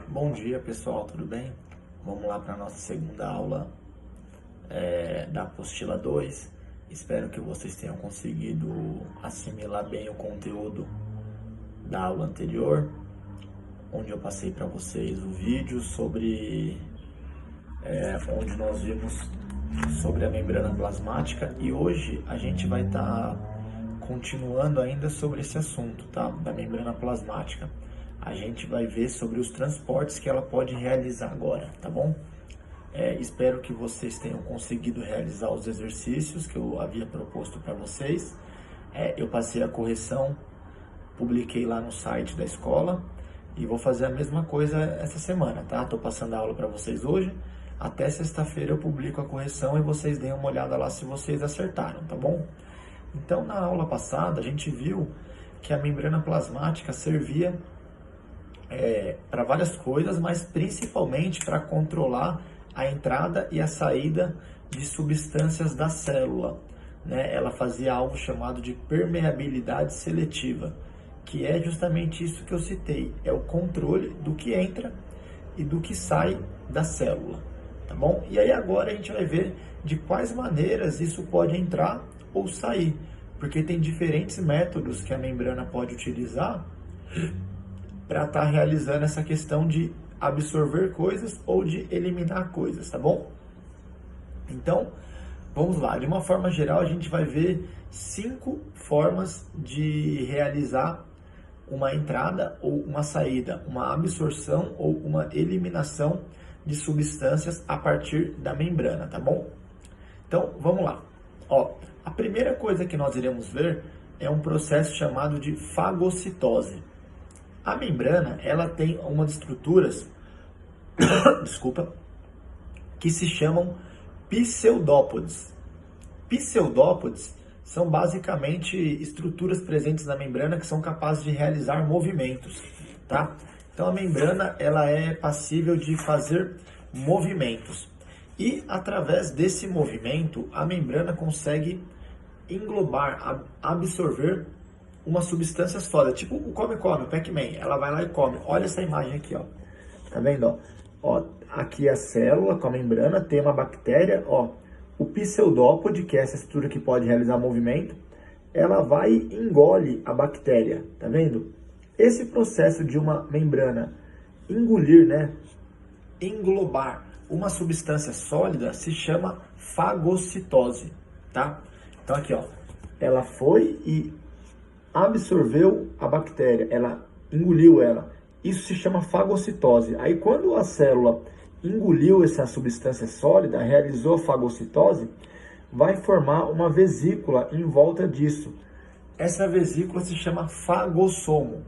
Bom dia pessoal, tudo bem? Vamos lá para a nossa segunda aula da apostila 2. Espero que vocês tenham conseguido assimilar bem o conteúdo da aula anterior, onde eu passei para vocês o vídeo sobre onde nós vimos sobre a membrana plasmática, e hoje a gente vai estar continuando ainda sobre esse assunto, tá? Da membrana plasmática. A gente vai ver sobre os transportes que ela pode realizar agora, tá bom? Espero que vocês tenham conseguido realizar os exercícios que eu havia proposto para vocês. Eu passei a correção, publiquei lá no site da escola e vou fazer a mesma coisa essa semana, tá? Tô passando a aula para vocês hoje. Até sexta-feira eu publico a correção e vocês deem uma olhada lá se vocês acertaram, tá bom? Então, na aula passada, a gente viu que a membrana plasmática servia para várias coisas, mas principalmente para controlar a entrada e a saída de substâncias da célula, né? Ela fazia algo chamado de permeabilidade seletiva, que é justamente isso que eu citei, é o controle do que entra e do que sai da célula, tá bom? E aí agora a gente vai ver de quais maneiras isso pode entrar ou sair, porque tem diferentes métodos que a membrana pode utilizar para estar realizando essa questão de absorver coisas ou de eliminar coisas, tá bom? Então, vamos lá. De uma forma geral, a gente vai ver 5 formas de realizar uma entrada ou uma saída, uma absorção ou uma eliminação de substâncias a partir da membrana, tá bom? Então, vamos lá. A primeira coisa que nós iremos ver é um processo chamado de fagocitose. A membrana, ela tem umas estruturas, desculpa, que se chamam pseudópodes. Pseudópodes são basicamente estruturas presentes na membrana que são capazes de realizar movimentos, tá? Então a membrana, ela é passível de fazer movimentos. E através desse movimento, a membrana consegue englobar, absorver uma substância sólida, tipo o come-come, o Pac-Man. Ela vai lá e come. Olha essa imagem aqui, ó. Tá vendo, ó? Aqui a célula com a membrana, tem uma bactéria, ó. O pseudópode, que é essa estrutura que pode realizar movimento, ela vai e engole a bactéria, tá vendo? Esse processo de uma membrana engolir, né, englobar uma substância sólida se chama fagocitose, tá? Então aqui, ó, ela foi e absorveu a bactéria, ela engoliu ela. Isso se chama fagocitose. Aí quando a célula engoliu essa substância sólida, realizou a fagocitose, vai formar uma vesícula em volta disso. Essa vesícula se chama fagossomo.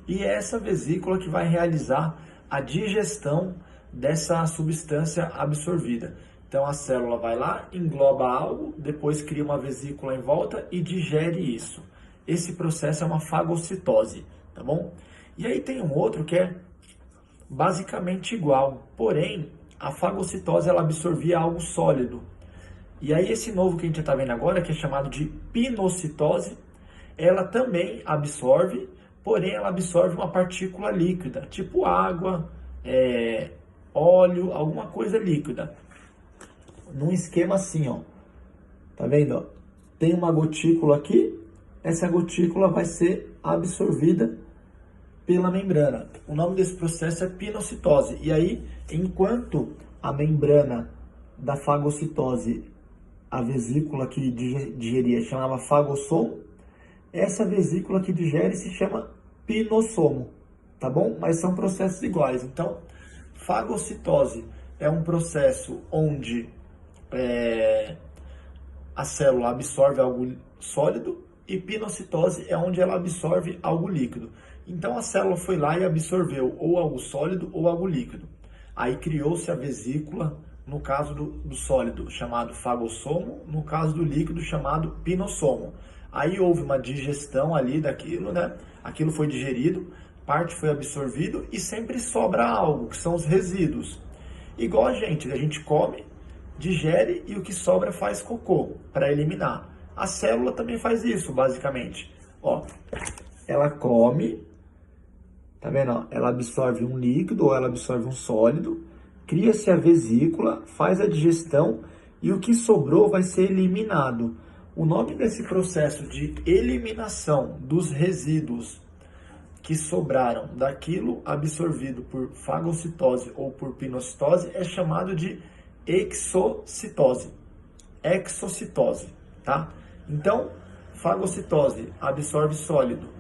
E é essa vesícula que vai realizar a digestão dessa substância absorvida. Então a célula vai lá, engloba algo, depois cria uma vesícula em volta e digere isso. Esse processo é uma fagocitose, tá bom? E aí tem um outro que é basicamente igual, porém a fagocitose ela absorvia algo sólido. E aí esse novo que a gente está vendo agora, que é chamado de pinocitose, ela também absorve, porém ela absorve uma partícula líquida, tipo água, óleo, alguma coisa líquida. Num esquema assim, ó. Tá vendo, ó? Tem uma gotícula aqui, essa gotícula vai ser absorvida pela membrana. O nome desse processo é pinocitose. E aí, enquanto a membrana da fagocitose, a vesícula que digeria chamava fagossomo, essa vesícula que digere se chama pinossomo, tá bom? Mas são processos iguais. Então, fagocitose é um processo onde a célula absorve algo sólido, e pinocitose é onde ela absorve algo líquido. Então a célula foi lá e absorveu ou algo sólido ou algo líquido. Aí criou-se a vesícula, no caso do sólido, chamado fagossomo, no caso do líquido, chamado pinossomo. Aí houve uma digestão ali daquilo, né? Aquilo foi digerido, parte foi absorvido e sempre sobra algo, que são os resíduos. Igual a gente come, digere e o que sobra faz cocô para eliminar. A célula também faz isso, basicamente. Ó, ela come, Tá vendo? Ó? Ela absorve um líquido ou ela absorve um sólido, cria-se a vesícula, faz a digestão e o que sobrou vai ser eliminado. O nome desse processo de eliminação dos resíduos que sobraram daquilo absorvido por fagocitose ou por pinocitose é chamado de exocitose. Exocitose, tá? Então, fagocitose absorve sólido,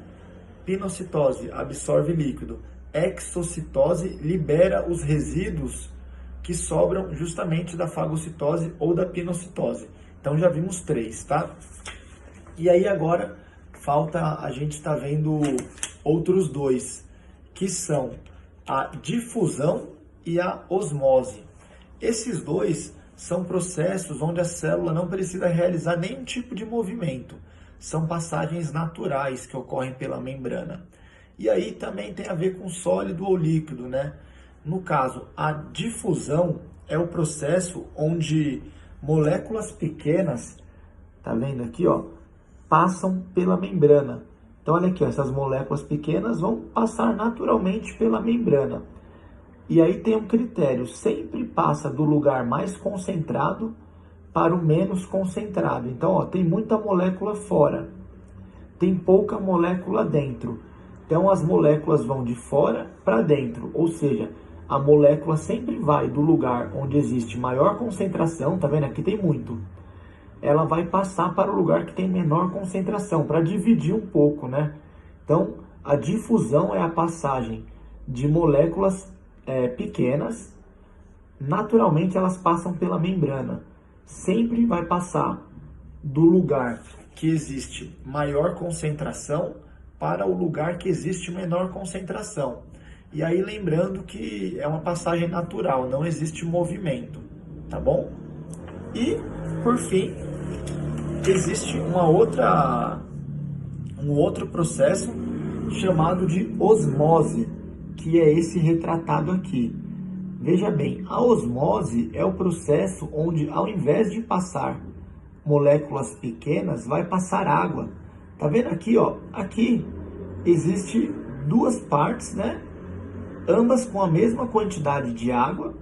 pinocitose absorve líquido, exocitose libera os resíduos que sobram justamente da fagocitose ou da pinocitose. Então já vimos 3, tá? E aí agora falta a gente estar vendo outros 2, que são a difusão e a osmose. Esses 2 são processos onde a célula não precisa realizar nenhum tipo de movimento. São passagens naturais que ocorrem pela membrana. E aí também tem a ver com sólido ou líquido, né? No caso, a difusão é o processo onde moléculas pequenas, tá vendo aqui, ó, passam pela membrana. Então, olha aqui, ó, essas moléculas pequenas vão passar naturalmente pela membrana. E aí tem um critério, sempre passa do lugar mais concentrado para o menos concentrado. Então, ó, tem muita molécula fora, tem pouca molécula dentro. Então, as moléculas vão de fora para dentro, ou seja, a molécula sempre vai do lugar onde existe maior concentração, tá vendo? Aqui tem muito. Ela vai passar para o lugar que tem menor concentração, para dividir um pouco, né? Então, a difusão é a passagem de moléculas pequenas, naturalmente elas passam pela membrana. Sempre vai passar do lugar que existe maior concentração para o lugar que existe menor concentração. E aí lembrando que é uma passagem natural, não existe movimento, tá bom? E, por fim, existe um outro processo chamado de osmose, que é esse retratado aqui. Veja bem, a osmose é o processo onde, ao invés de passar moléculas pequenas, vai passar água. Tá vendo aqui, ó? Aqui existe 2 partes, né? Ambas com a mesma quantidade de água,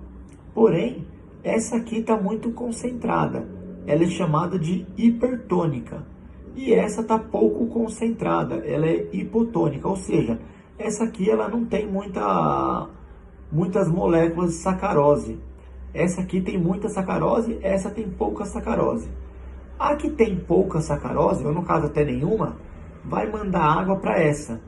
porém, essa aqui está muito concentrada. Ela é chamada de hipertônica. E essa está pouco concentrada, ela é hipotônica, ou seja, essa aqui ela não tem muitas moléculas de sacarose. Essa aqui tem muita sacarose, essa tem pouca sacarose. A que tem pouca sacarose, ou no caso até nenhuma, vai mandar água para essa.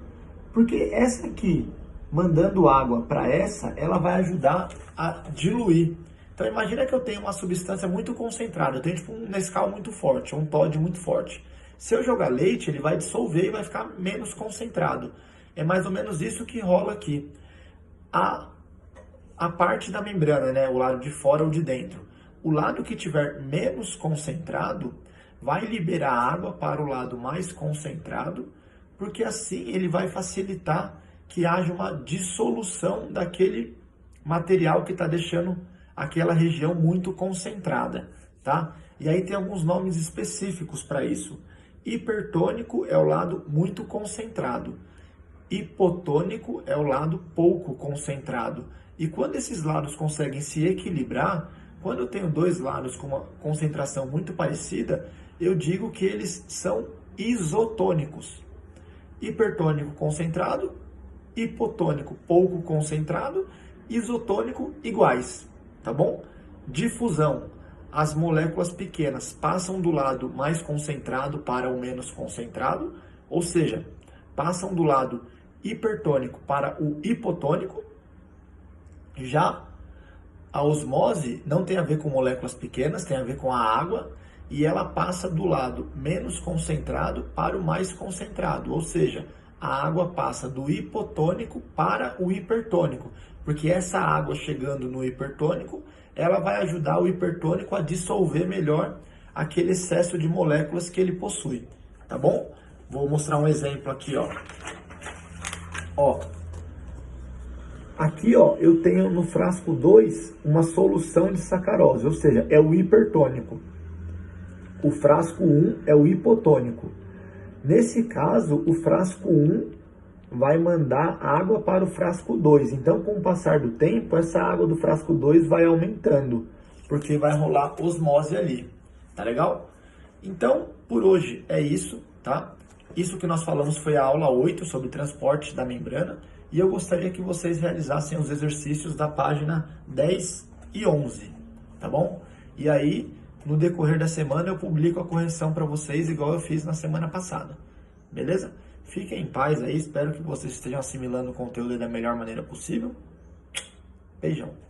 Porque essa aqui, mandando água para essa, ela vai ajudar a diluir. Então imagina que eu tenho uma substância muito concentrada, eu tenho tipo um Nescau muito forte, um Toddy muito forte. Se eu jogar leite, ele vai dissolver e vai ficar menos concentrado. É mais ou menos isso que rola aqui. A parte da membrana, né, o lado de fora ou de dentro. O lado que tiver menos concentrado vai liberar água para o lado mais concentrado, porque assim ele vai facilitar que haja uma dissolução daquele material que está deixando aquela região muito concentrada, tá? E aí tem alguns nomes específicos para isso. Hipertônico é o lado muito concentrado. Hipotônico é o lado pouco concentrado. E quando esses lados conseguem se equilibrar, quando eu tenho 2 lados com uma concentração muito parecida, eu digo que eles são isotônicos. Hipertônico concentrado, hipotônico pouco concentrado, isotônico iguais, tá bom? Difusão. As moléculas pequenas passam do lado mais concentrado para o menos concentrado, ou seja, passam do lado hipertônico para o hipotônico. Já a osmose não tem a ver com moléculas pequenas, tem a ver com a água, e ela passa do lado menos concentrado para o mais concentrado, ou seja, a água passa do hipotônico para o hipertônico, porque essa água chegando no hipertônico, ela vai ajudar o hipertônico a dissolver melhor aquele excesso de moléculas que ele possui, tá bom? Vou mostrar um exemplo aqui, ó. Ó, aqui, ó, eu tenho no frasco 2 uma solução de sacarose, ou seja, é o hipertônico. O frasco 1 é o hipotônico. Nesse caso, o frasco 1 vai mandar água para o frasco 2. Então, com o passar do tempo, essa água do frasco 2 vai aumentando, porque vai rolar osmose ali. Tá legal? Então, por hoje é isso, tá? Isso que nós falamos foi a aula 8 sobre transporte da membrana, e eu gostaria que vocês realizassem os exercícios da página 10 e 11, tá bom? E aí, no decorrer da semana, eu publico a correção para vocês, igual eu fiz na semana passada, beleza? Fiquem em paz aí, espero que vocês estejam assimilando o conteúdo da melhor maneira possível. Beijão!